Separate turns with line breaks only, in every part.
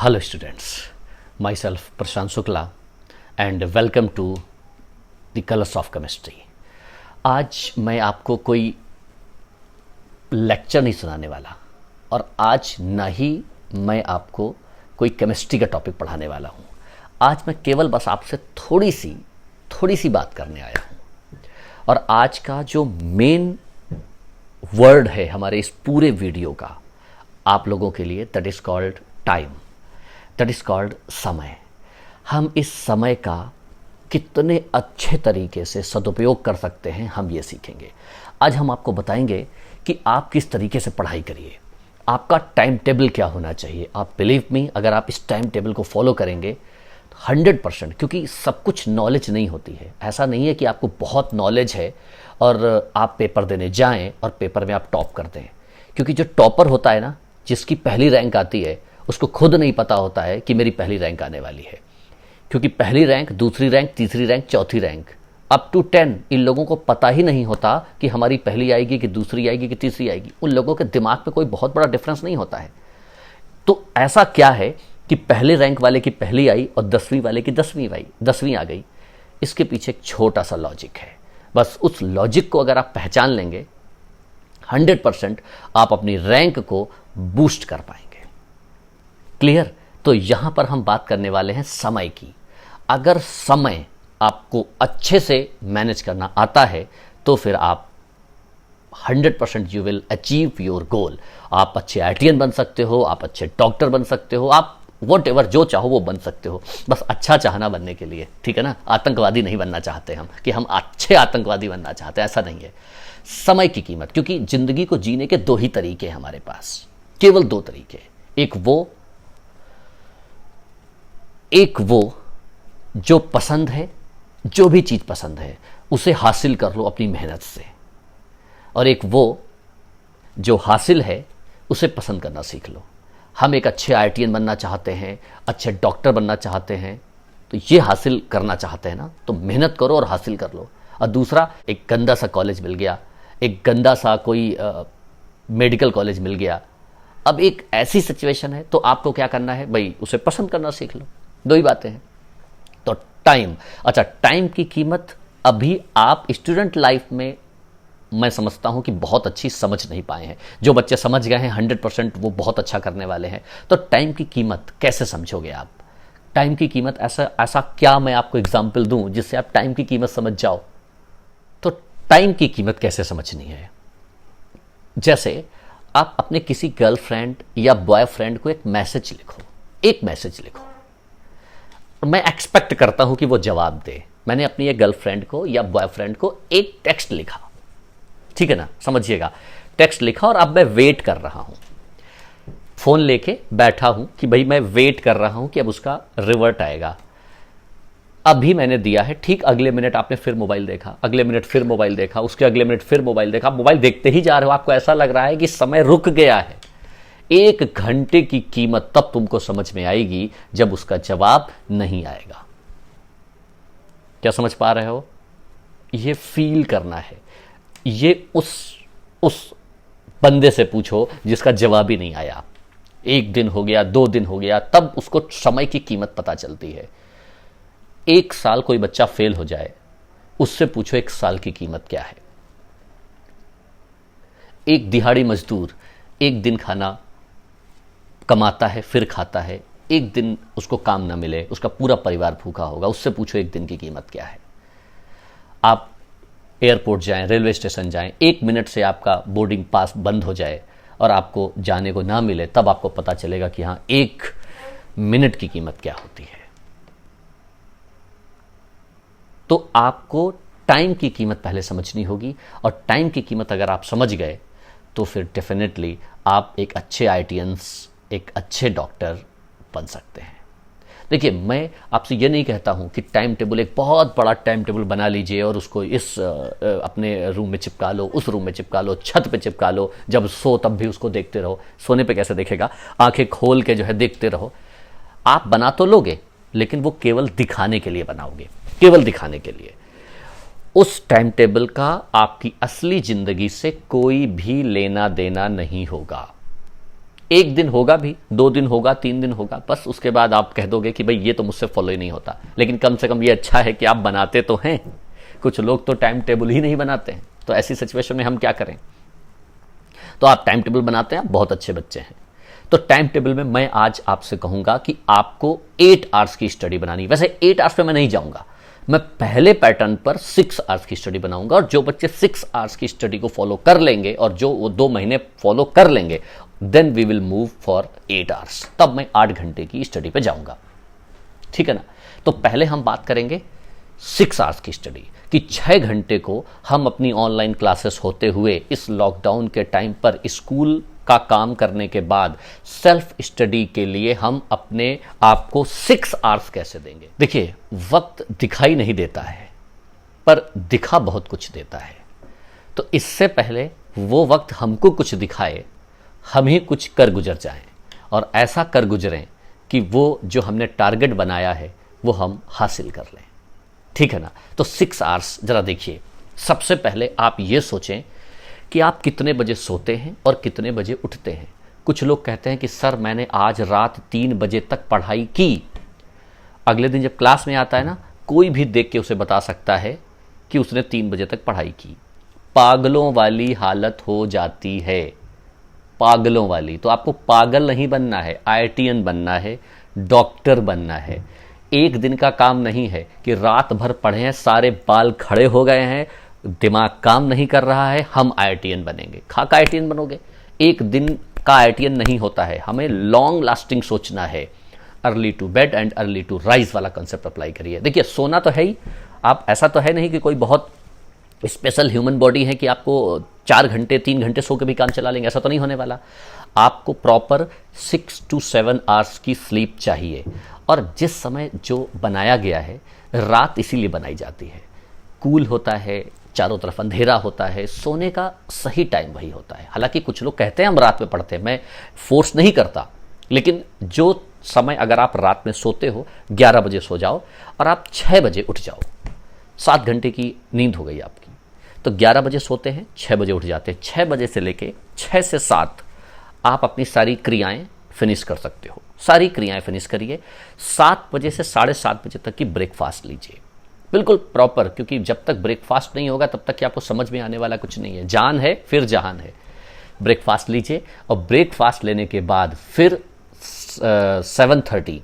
Hello students, myself Prashant Shukla and welcome to the Colors of Chemistry। आज मैं आपको कोई लेक्चर नहीं सुनाने वाला और आज ना ही मैं आपको कोई केमिस्ट्री का टॉपिक पढ़ाने वाला हूँ। आज मैं केवल बस आपसे थोड़ी सी बात करने आया हूँ और आज का जो मेन वर्ड है हमारे इस पूरे वीडियो का आप लोगों के लिए, that is called time, that is called समय। हम इस समय का कितने अच्छे तरीके से सदुपयोग कर सकते हैं, हम ये सीखेंगे। आज हम आपको बताएंगे कि आप किस तरीके से पढ़ाई करिए, आपका टाइम टेबल क्या होना चाहिए। आप बिलीव मी, अगर आप इस टाइम टेबल को फॉलो करेंगे 100%, क्योंकि सब कुछ नॉलेज नहीं होती है। ऐसा नहीं है कि आपको बहुत नॉलेज है और आप पेपर देने जाएं और पेपर में आप टॉप कर दें, क्योंकि जो टॉपर होता है ना, जिसकी पहली रैंक आती है, उसको खुद नहीं पता होता है कि मेरी पहली रैंक आने वाली है। क्योंकि पहली रैंक, दूसरी रैंक, तीसरी रैंक, चौथी रैंक अप टू 10 इन लोगों को पता ही नहीं होता कि हमारी पहली आएगी कि दूसरी आएगी कि तीसरी आएगी। उन लोगों के दिमाग में कोई बहुत बड़ा डिफरेंस नहीं होता है। तो ऐसा क्या है कि पहले रैंक वाले की पहली आई और 10वीं वाले की 10वीं आ गई। इसके पीछे एक छोटा सा लॉजिक है। बस उस लॉजिक को अगर आप पहचान लेंगे 100% आप अपनी रैंक को बूस्ट कर पाएंगे। क्लियर? तो यहां पर हम बात करने वाले हैं समय की। अगर समय आपको अच्छे से मैनेज करना आता है तो फिर आप 100% you will achieve your goal. आप अच्छे आईटीएन बन सकते हो, आप अच्छे डॉक्टर बन सकते हो, आप व्हाटएवर जो चाहो वो बन सकते हो। बस अच्छा चाहना बनने के लिए, ठीक है ना। आतंकवादी नहीं बनना चाहते हम कि हम अच्छे आतंकवादी बनना चाहते हैं, ऐसा नहीं है। समय की कीमत, क्योंकि जिंदगी को जीने के दो ही तरीके हैं हमारे पास, केवल दो तरीके। एक वो जो पसंद है, जो भी चीज पसंद है उसे हासिल कर लो अपनी मेहनत से, और एक वो जो हासिल है उसे पसंद करना सीख लो। हम एक अच्छे आईटीएन बनना चाहते हैं, अच्छे डॉक्टर बनना चाहते हैं, तो ये हासिल करना चाहते हैं ना, तो मेहनत करो और हासिल कर लो। और दूसरा, एक गंदा सा कॉलेज मिल गया, एक गंदा सा कोई मेडिकल कॉलेज मिल गया, अब एक ऐसी सिचुएशन है तो आपको क्या करना है भाई, उसे पसंद करना सीख लो। दो ही बातें हैं। तो टाइम, अच्छा, टाइम की कीमत अभी आप स्टूडेंट लाइफ में मैं समझता हूं कि बहुत अच्छी समझ नहीं पाए हैं। जो बच्चे समझ गए हैं 100% वो बहुत अच्छा करने वाले हैं। तो टाइम की कीमत कैसे समझोगे आप? टाइम की कीमत ऐसा क्या मैं आपको एग्जाम्पल दूं जिससे आप टाइम की कीमत समझ जाओ? तो टाइम की कीमत कैसे समझनी है? जैसे आप अपने किसी गर्लफ्रेंड या बॉयफ्रेंड को एक मैसेज लिखो, मैं एक्सपेक्ट करता हूं कि वो जवाब दे। मैंने अपनी एक गर्लफ्रेंड को या बॉयफ्रेंड को एक टेक्स्ट लिखा, ठीक है ना, समझिएगा, टेक्स्ट लिखा और अब मैं वेट कर रहा हूं, फोन लेके बैठा हूं कि भाई मैं वेट कर रहा हूं कि अब उसका रिवर्ट आएगा। अभी मैंने दिया है, ठीक अगले मिनट आपने फिर मोबाइल देखा, अगले मिनट फिर मोबाइल देखा, उसके अगले मिनट फिर मोबाइल देखा। मोबाइल देखते ही जा रहे हो, आपको ऐसा लग रहा है कि समय रुक गया है। 1 घंटे की कीमत तब तुमको समझ में आएगी जब उसका जवाब नहीं आएगा। क्या समझ पा रहे हो? ये फील करना है। ये उस बंदे से पूछो जिसका जवाब ही नहीं आया। 1 दिन हो गया, 2 दिन हो गया, तब उसको समय की कीमत पता चलती है। 1 साल कोई बच्चा फेल हो जाए, उससे पूछो 1 साल की कीमत क्या है। एक दिहाड़ी मजदूर 1 दिन खाना कमाता है, फिर खाता है, 1 दिन उसको काम ना मिले, उसका पूरा परिवार भूखा होगा, उससे पूछो 1 दिन की कीमत क्या है। आप एयरपोर्ट जाएं, रेलवे स्टेशन जाएं, 1 मिनट से आपका बोर्डिंग पास बंद हो जाए और आपको जाने को ना मिले, तब आपको पता चलेगा कि हाँ, 1 मिनट की कीमत क्या होती है। तो आपको टाइम की कीमत पहले समझनी होगी, और टाइम की कीमत अगर आप समझ गए तो फिर डेफिनेटली आप एक अच्छे आईटीएंस, एक अच्छे डॉक्टर बन सकते हैं। देखिए, मैं आपसे ये नहीं कहता हूं कि टाइम टेबल, एक बहुत बड़ा टाइम टेबल बना लीजिए और उसको इस अपने रूम में चिपका लो, उस रूम में चिपका लो, छत पे चिपका लो, जब सो तब भी उसको देखते रहो। सोने पे कैसे देखेगा? आंखें खोल के जो है देखते रहो। आप बना तो लोगे, लेकिन वो केवल दिखाने के लिए बनाओगे, केवल दिखाने के लिए। उस टाइम टेबल का आपकी असली जिंदगी से कोई भी लेना देना नहीं होगा। एक दिन होगा भी, 2 दिन होगा, 3 दिन होगा, बस उसके बाद आप कह दोगे कि भाई ये तो मुझसे फॉलो ही नहीं होता। लेकिन कम से कम ये अच्छा है कि आप बनाते तो हैं। कुछ लोग तो टाइम टेबल ही नहीं बनाते हैं, तो ऐसी सिचुएशन में हम क्या करें? तो आप टाइम टेबल बनाते हैं, आप बहुत अच्छे बच्चे हैं। तो टाइम टेबल में मैं आज आपसे कहूंगा कि आपको 8 आवर्स की स्टडी बनानी। वैसे 8 आवर्स पे मैं नहीं जाऊंगा, मैं पहले पैटर्न पर 6 आवर्स की स्टडी बनाऊंगा। और जो बच्चे 6 आवर्स की स्टडी को फॉलो कर लेंगे और जो वो 2 महीने फॉलो कर लेंगे, then we will move for 8 hours. तब मैं 8 घंटे की स्टडी पे जाऊंगा, ठीक है ना। तो पहले हम बात करेंगे 6 आवर्स की स्टडी कि 6 घंटे को हम अपनी ऑनलाइन क्लासेस होते हुए इस लॉकडाउन के टाइम पर स्कूल का काम करने के बाद सेल्फ स्टडी के लिए हम अपने आप को 6 आवर्स कैसे देंगे। देखिए, वक्त दिखाई नहीं देता है, पर दिखा बहुत कुछ देता है। तो इससे पहले वो वक्त हमको कुछ दिखाए, हम ही कुछ कर गुजर जाएं, और ऐसा कर गुजरें कि वो जो हमने टारगेट बनाया है वो हम हासिल कर लें, ठीक है ना। तो 6 आवर्स जरा देखिए। सबसे पहले आप ये सोचें कि आप कितने बजे सोते हैं और कितने बजे उठते हैं। कुछ लोग कहते हैं कि सर मैंने आज रात 3 बजे तक पढ़ाई की। अगले दिन जब क्लास में आता है ना, कोई भी देख के उसे बता सकता है कि उसने 3 बजे तक पढ़ाई की। पागलों वाली हालत हो जाती है, पागलों वाली। तो आपको पागल नहीं बनना है, IITian बनना है, डॉक्टर बनना है। एक दिन का काम नहीं है कि रात भर पढ़े हैं, सारे बाल खड़े हो गए हैं, दिमाग काम नहीं कर रहा है, हम IITian बनेंगे। खाका IITian बनोगे? एक दिन का IITian नहीं होता है। हमें लॉन्ग लास्टिंग सोचना है। Early to bed and early to rise वाला कंसेप्ट अप्लाई करिए। देखिए, सोना तो है ही, आप ऐसा तो है नहीं कि कोई बहुत स्पेशल ह्यूमन बॉडी है कि आपको 4 घंटे 3 घंटे सो के भी काम चला लेंगे, ऐसा तो नहीं होने वाला। आपको प्रॉपर 6 to 7 आवर्स की स्लीप चाहिए। और जिस समय जो बनाया गया है, रात इसीलिए बनाई जाती है, कूल होता है, चारों तरफ अंधेरा होता है, सोने का सही टाइम वही होता है। हालांकि कुछ लोग कहते हैं हम रात में पढ़ते हैं, मैं फोर्स नहीं करता, लेकिन जो समय अगर आप रात में सोते हो 11 बजे सो जाओ और आप 6 बजे उठ जाओ, 7 घंटे की नींद हो गई आपकी। तो 11 बजे सोते हैं, 6 बजे उठ जाते हैं। 6 बजे से लेके 6 से 7 आप अपनी सारी क्रियाएं फिनिश कर सकते हो, सारी क्रियाएं फिनिश करिए। 7 बजे से 7:30 बजे तक की ब्रेकफास्ट लीजिए, बिल्कुल प्रॉपर, क्योंकि जब तक ब्रेकफास्ट नहीं होगा तब तक कि आपको समझ में आने वाला कुछ नहीं है। जान है फिर जहान है। ब्रेकफास्ट लीजिए और ब्रेकफास्ट लेने के बाद फिर 7:30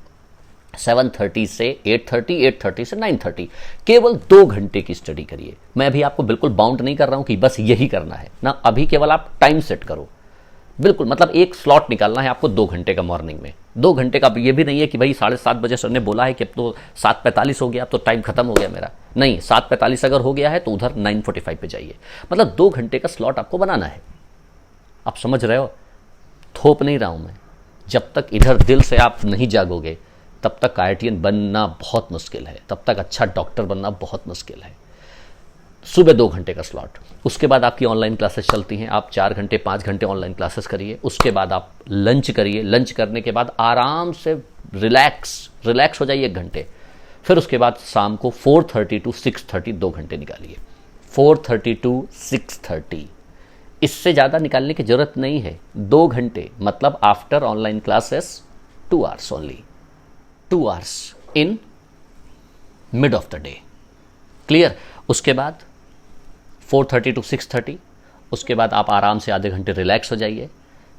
से 8:30, 8:30 से 9:30 केवल 2 घंटे की स्टडी करिए। मैं भी आपको बिल्कुल बाउंड नहीं कर रहा हूं कि बस यही करना है ना, अभी केवल आप टाइम सेट करो, बिल्कुल, मतलब एक स्लॉट निकालना है आपको 2 घंटे का मॉर्निंग में। 2 घंटे का ये भी नहीं है कि भाई 7:30 बजे सर ने बोला है कि अब तो 7:45 हो गया, अब तो टाइम खत्म हो गया मेरा। नहीं, 7:45 अगर हो गया है तो उधर 9:45 पे जाइए। मतलब 2 घंटे का स्लॉट आपको बनाना है। आप समझ रहे हो? थोप नहीं रहा हूं मैं। जब तक इधर दिल से आप नहीं जागोगे तब तक IITian बनना बहुत मुश्किल है, तब तक अच्छा डॉक्टर बनना बहुत मुश्किल है। सुबह 2 घंटे का स्लॉट, उसके बाद आपकी ऑनलाइन क्लासेस चलती हैं, आप 4 घंटे 5 घंटे ऑनलाइन क्लासेस करिए। उसके बाद आप लंच करिए, लंच करने के बाद आराम से रिलैक्स हो जाइए 1 घंटे। फिर उसके बाद शाम को 4:30 to 6:30 2 घंटे निकालिए। 4:30 to 6:30, इससे ज़्यादा निकालने की जरूरत नहीं है। 2 घंटे मतलब after online classes 2 hours only, 2 hours in mid of the day. Clear? उसके बाद 4:30 to 6:30, उसके बाद आप आराम से आधे घंटे रिलैक्स हो जाइए।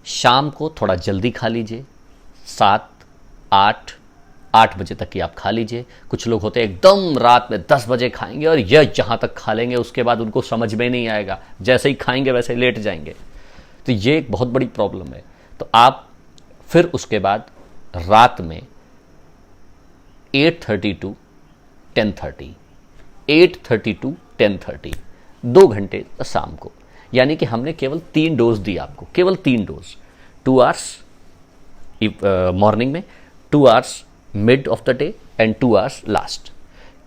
शाम को थोड़ा जल्दी खा लीजिए, 7, 8 बजे तक की आप खा लीजिए। कुछ लोग होते हैं एकदम रात में 10 बजे खाएंगे और यह जहाँ तक खा लेंगे उसके बाद उनको समझ में नहीं आएगा, जैसे ही खाएंगे वैसे ही लेट जाएंगे। तो ये एक बहुत बड़ी प्रॉब्लम है। तो आप फिर उसके बाद रात में 8:30 to 10:30, 8:30 to 10:30, 2 घंटे शाम को। यानी कि हमने केवल 3 डोज दी आपको, केवल 3 डोज। 2 आवर्स मॉर्निंग में, 2 hours mid of the day and 2 hours last.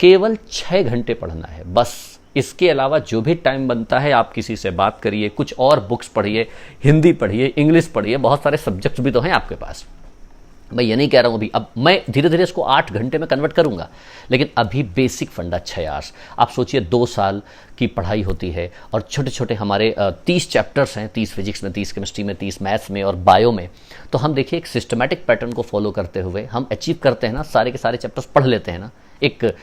केवल 6 घंटे पढ़ना है बस। इसके अलावा जो भी टाइम बनता है आप किसी से बात करिए, कुछ और बुक्स पढ़िए, हिंदी पढ़िए, इंग्लिश पढ़िए, बहुत सारे सब्जेक्ट्स भी तो हैं आपके पास। मैं ये नहीं कह रहा हूँ अभी, अब मैं धीरे धीरे इसको 8 घंटे में कन्वर्ट करूँगा, लेकिन अभी बेसिक फंडा 6 आवर्स। आप सोचिए 2 साल की पढ़ाई होती है और छोटे छोटे हमारे 30 चैप्टर्स हैं, 30 फिजिक्स में, 30 केमिस्ट्री में, 30 मैथ्स में और बायो में। तो हम देखिए एक सिस्टमैटिक पैटर्न को फॉलो करते हुए हम अचीव करते हैं ना, सारे के सारे चैप्टर्स पढ़ लेते हैं ना, एक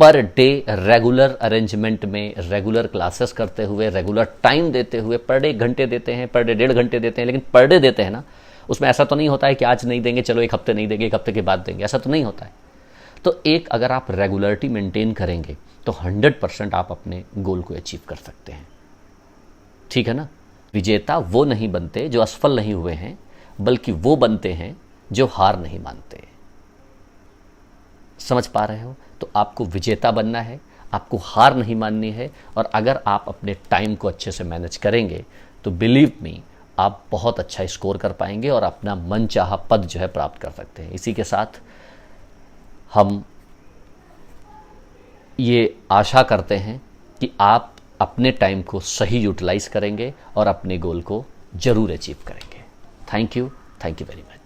पर डे रेगुलर अरेंजमेंट में, रेगुलर क्लासेस करते हुए, रेगुलर टाइम देते हुए, पर डे 1 घंटे देते हैं, पर डे 1.5 घंटे देते हैं, लेकिन पर डे देते हैं ना, उसमें ऐसा तो नहीं होता है कि आज नहीं देंगे, चलो 1 हफ्ते नहीं देंगे, 1 हफ्ते के बाद देंगे, ऐसा तो नहीं होता है। तो एक अगर आप रेगुलरिटी मेंटेन करेंगे तो 100% आप अपने गोल को अचीव कर सकते हैं। ठीक है ना। विजेता वो नहीं बनते जो असफल नहीं हुए हैं, बल्कि वो बनते हैं जो हार नहीं मानते। समझ पा रहे हो? तो आपको विजेता बनना है, आपको हार नहीं माननी है, और अगर आप अपने टाइम को अच्छे से मैनेज करेंगे तो बिलीव मी आप बहुत अच्छा स्कोर कर पाएंगे और अपना मनचाहा पद जो है प्राप्त कर सकते हैं। इसी के साथ हम ये आशा करते हैं कि आप अपने टाइम को सही यूटिलाइज करेंगे और अपने गोल को जरूर अचीव करेंगे। Thank you very much.